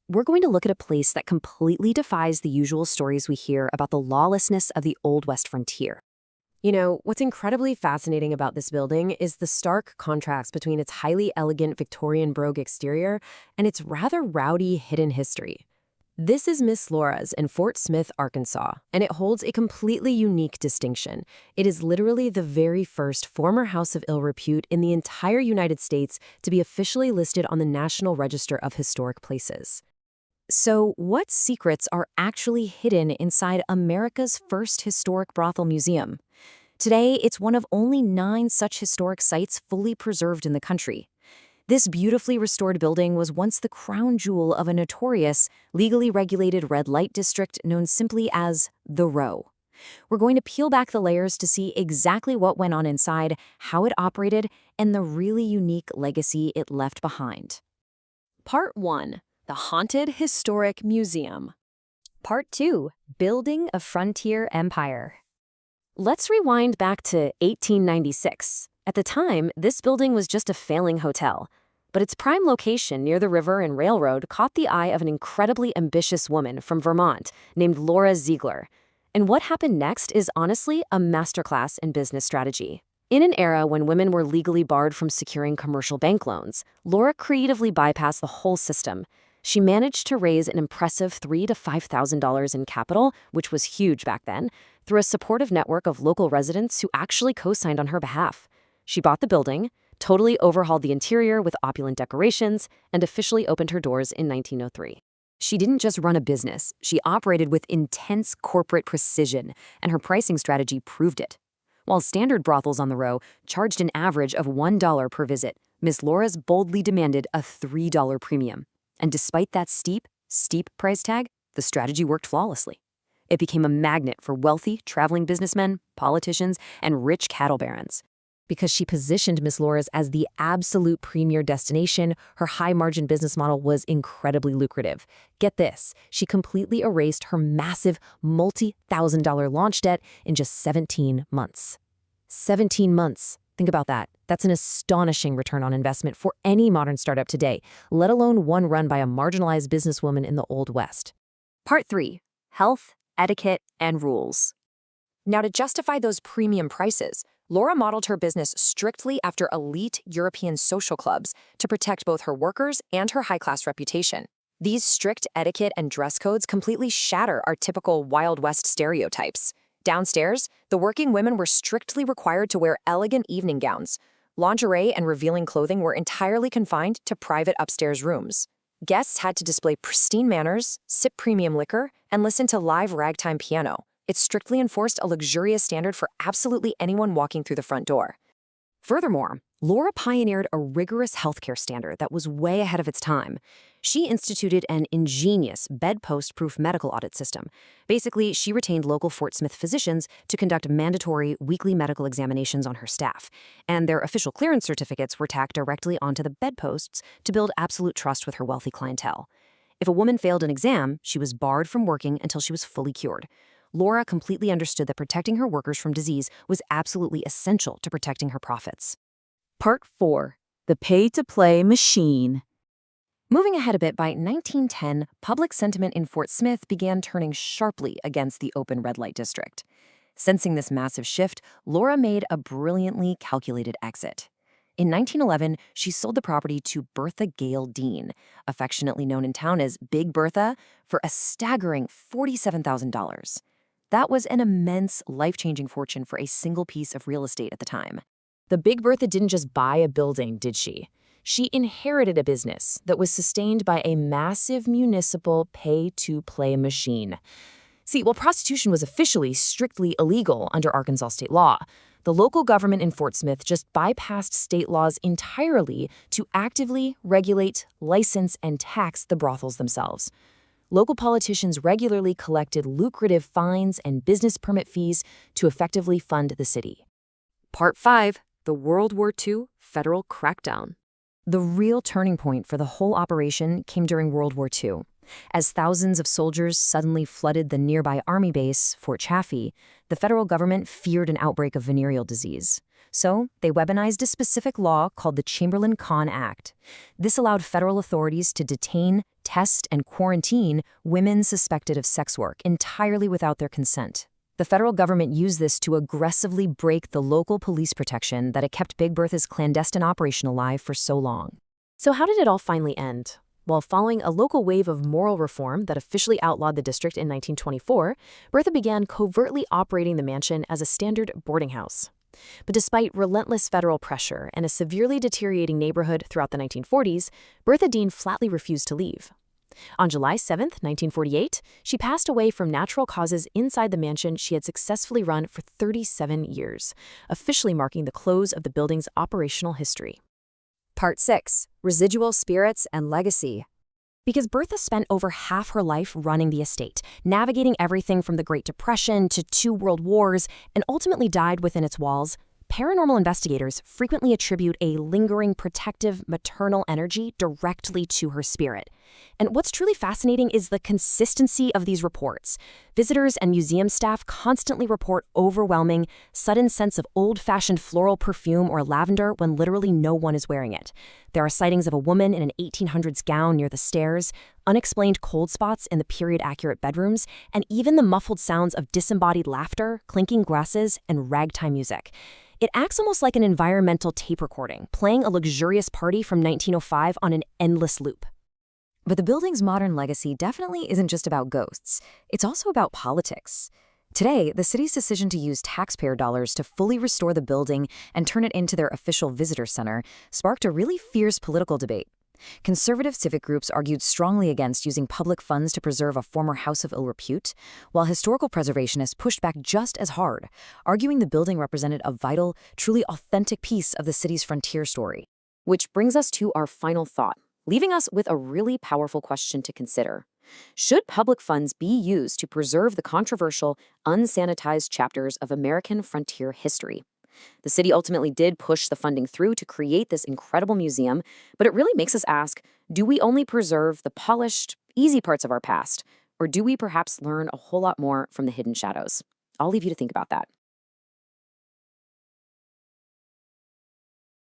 we're going to look at a place that completely defies the usual stories we hear about the lawlessness of the Old West frontier. You know, what's incredibly fascinating about this building is the stark contrast between its highly elegant Victorian brogue exterior and its rather rowdy hidden history. This is Miss Laura's in Fort Smith, Arkansas, and it holds a completely unique distinction. It is literally the very first former house of ill repute in the entire United States to be officially listed on the National Register of Historic Places. So, what secrets are actually hidden inside America's first historic brothel museum? Today, it's one of only 9 such historic sites fully preserved in the country. This beautifully restored building was once the crown jewel of a notorious, legally regulated red light district known simply as the Row. We're going to peel back the layers to see exactly what went on inside, how it operated, and the really unique legacy it left behind. Part 1. The Haunted Historic Museum. Part 2. Building a Frontier Empire. Let's rewind back to 1896. At the time, this building was just a failing hotel, but its prime location near the river and railroad caught the eye of an incredibly ambitious woman from Vermont named Laura Ziegler. And what happened next is honestly a masterclass in business strategy. In an era when women were legally barred from securing commercial bank loans, Laura creatively bypassed the whole system. She managed to raise an impressive $3,000 to $5,000 in capital, which was huge back then, through a supportive network of local residents who actually co-signed on her behalf. She bought the building, totally overhauled the interior with opulent decorations, and officially opened her doors in 1903. She didn't just run a business, she operated with intense corporate precision, and her pricing strategy proved it. While standard brothels on the Row charged an average of $1 per visit, Miss Laura's boldly demanded a $3 premium. And despite that steep price tag, the strategy worked flawlessly. It became a magnet for wealthy, traveling businessmen, politicians, and rich cattle barons. Because she positioned Miss Laura's as the absolute premier destination, her high-margin business model was incredibly lucrative. Get this, she completely erased her massive multi-thousand-dollar launch debt in just 17 months. 17 months. Think about that. That's an astonishing return on investment for any modern startup today, let alone one run by a marginalized businesswoman in the Old West. Part 3. Health, Etiquette, and Rules. Now, to justify those premium prices, Laura modeled her business strictly after elite European social clubs to protect both her workers and her high-class reputation. These strict etiquette and dress codes completely shatter our typical Wild West stereotypes. Downstairs, the working women were strictly required to wear elegant evening gowns. Lingerie and revealing clothing were entirely confined to private upstairs rooms. Guests had to display pristine manners, sip premium liquor, and listen to live ragtime piano. It strictly enforced a luxurious standard for absolutely anyone walking through the front door. Furthermore, Laura pioneered a rigorous healthcare standard that was way ahead of its time. She instituted an ingenious bedpost-proof medical audit system. Basically, she retained local Fort Smith physicians to conduct mandatory weekly medical examinations on her staff, and their official clearance certificates were tacked directly onto the bedposts to build absolute trust with her wealthy clientele. If a woman failed an exam, she was barred from working until she was fully cured. Laura completely understood that protecting her workers from disease was absolutely essential to protecting her profits. Part 4. The Pay-to-Play Machine. Moving ahead a bit, by 1910, public sentiment in Fort Smith began turning sharply against the open red light district. Sensing this massive shift, Laura made a brilliantly calculated exit. In 1911, she sold the property to Bertha Dean, affectionately known in town as Big Bertha, for a staggering $47,000. That was an immense, life-changing fortune for a single piece of real estate at the time. The Big Bertha didn't just buy a building, did she? She inherited a business that was sustained by a massive municipal pay-to-play machine. See, while prostitution was officially strictly illegal under Arkansas state law, the local government in Fort Smith just bypassed state laws entirely to actively regulate, license, and tax the brothels themselves. Local politicians regularly collected lucrative fines and business permit fees to effectively fund the city. Part 5. The World War II Federal Crackdown. The real turning point for the whole operation came during World War II. As thousands of soldiers suddenly flooded the nearby army base, Fort Chaffee, the federal government feared an outbreak of venereal disease. So they weaponized a specific law called the Chamberlain-Conn Act. This allowed federal authorities to detain, test and quarantine women suspected of sex work entirely without their consent. The federal government used this to aggressively break the local police protection that had kept Big Bertha's clandestine operation alive for so long. So how did it all finally end? Well, following a local wave of moral reform that officially outlawed the district in 1924, Bertha began covertly operating the mansion as a standard boarding house. But despite relentless federal pressure and a severely deteriorating neighborhood throughout the 1940s, Bertha Dean flatly refused to leave. On July 7, 1948, she passed away from natural causes inside the mansion she had successfully run for 37 years, officially marking the close of the building's operational history. Part 6. Residual Spirits and Legacy. Because Bertha spent over half her life running the estate, navigating everything from the Great Depression to 2 world wars, and ultimately died within its walls, paranormal investigators frequently attribute a lingering protective maternal energy directly to her spirit. And what's truly fascinating is the consistency of these reports. Visitors and museum staff constantly report overwhelming, sudden sense of old-fashioned floral perfume or lavender when literally no one is wearing it. There are sightings of a woman in an 1800s gown near the stairs, unexplained cold spots in the period-accurate bedrooms, and even the muffled sounds of disembodied laughter, clinking glasses, and ragtime music. It acts almost like an environmental tape recording, playing a luxurious party from 1905 on an endless loop. But the building's modern legacy definitely isn't just about ghosts. It's also about politics. Today, the city's decision to use taxpayer dollars to fully restore the building and turn it into their official visitor center sparked a really fierce political debate. Conservative civic groups argued strongly against using public funds to preserve a former house of ill repute, while historical preservationists pushed back just as hard, arguing the building represented a vital, truly authentic piece of the city's frontier story. Which brings us to our final thought, leaving us with a really powerful question to consider. Should public funds be used to preserve the controversial, unsanitized chapters of American frontier history? The city ultimately did push the funding through to create this incredible museum, but it really makes us ask, do we only preserve the polished, easy parts of our past, or do we perhaps learn a whole lot more from the hidden shadows? I'll leave you to think about that.